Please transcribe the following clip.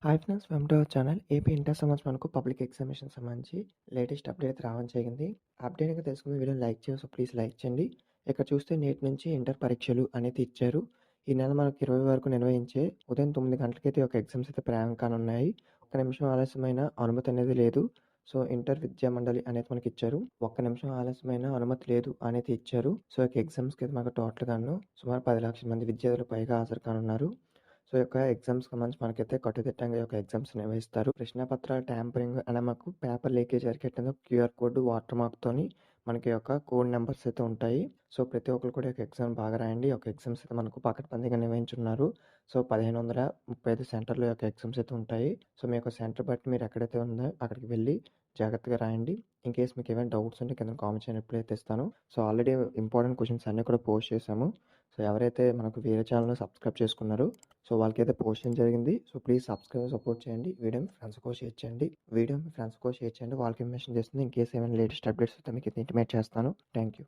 Hi friends, welcome to our channel. AP inter సంబంధించి మనకు public examination సంబంధించి latest update రావడం జరిగింది. అప్డేట్గా తెలుసుకుని వీడియోని లైక్ చేసి ప్లీజ్ లైక్ చేయండి. ఇక్కడ చూస్తే నేటి నుంచి ఇంటర్ పరీక్షలు అనేది ఇచ్చారు. ఈ నెల మనకు 20 వరకు నిర్వహించే ఉదయం 9 గంటలకైతే ఒక ఎగ్జామ్స్ అయితే ప్రారంభం కానున్నాయి. ఒక్క నిమిషం ఆలస్యమైన అనుమతి అనేది లేదు. సో ఇంటర్ విద్యా మండలి అనేది మనకి ఇచ్చారు. ఒక్క నిమిషం ఆలస్యమైన అనుమతి లేదు అనేది ఇచ్చారు. సో ఈ ఎగ్జామ్స్కి అయితే మనకు టోటల్ గాను సుమారు 10 లక్షల మంది విద్యార్థులు పైగా హాజరు కానున్నారు. సో ఈ యొక్క ఎగ్జామ్స్‌కి సంబంధించి మనకైతే కట్టుదిట్టంగా ఈ యొక్క ఎగ్జామ్స్ నిర్వహిస్తారు. ప్రశ్నపత్రాల ట్యాంపరింగ్ అనే మాకు పేపర్ లీకేజ్ అరికట్టేందుకు క్యూఆర్ కోడ్, వాటర్ మార్క్‌తోని మనకి యొక్క కోడ్ నంబర్స్ అయితే ఉంటాయి. సో ప్రతి ఒక్కరు కూడా ఈ యొక్క ఎగ్జామ్ బాగా రాయండి. ఈ యొక్క ఎగ్జామ్స్ అయితే మనకు పకడ్బందీగా నిర్వహించున్నారు. సో 1535 సెంటర్‌లో ఈ యొక్క ఎగ్జామ్స్ అయితే ఉంటాయి. సో మీ యొక్క సెంటర్ బట్టి మీరు ఎక్కడైతే ఉందో అక్కడికి వెళ్లి జాగ్రత్తగా రాయండి. ఇన్ కేస్ మీకు ఏమైనా డౌట్స్ ఉంటే కింద కామెంట్ చేయండి, రిప్లై అయితే ఇస్తాను. సో ఆల్రెడీ ఇంపార్టెంట్ క్వెషన్స్ అన్నీ కూడా పోస్ట్ చేశాము. సో ఎవరైతే మనకు వేరే ఛానల్‌లో సబ్స్క్రైబ్ చేసుకున్నారో సో వాళ్ళకైతే పోస్ట్ చేయడం జరిగింది. సో ప్లీజ్ సబ్స్క్రైబ్, సపోర్ట్ చేయండి. వీడియో మీ ఫ్రెండ్స్‌కి షేర్ చేయండి. వాళ్ళకి ఇన్ఫర్మేషన్ చేస్తుంది. ఇన్ కేస్ ఏమైనా లేటెస్ట్ అప్డేట్స్ వస్తే మీకు ఇంటిమేట్ చేస్తాను. Thank you.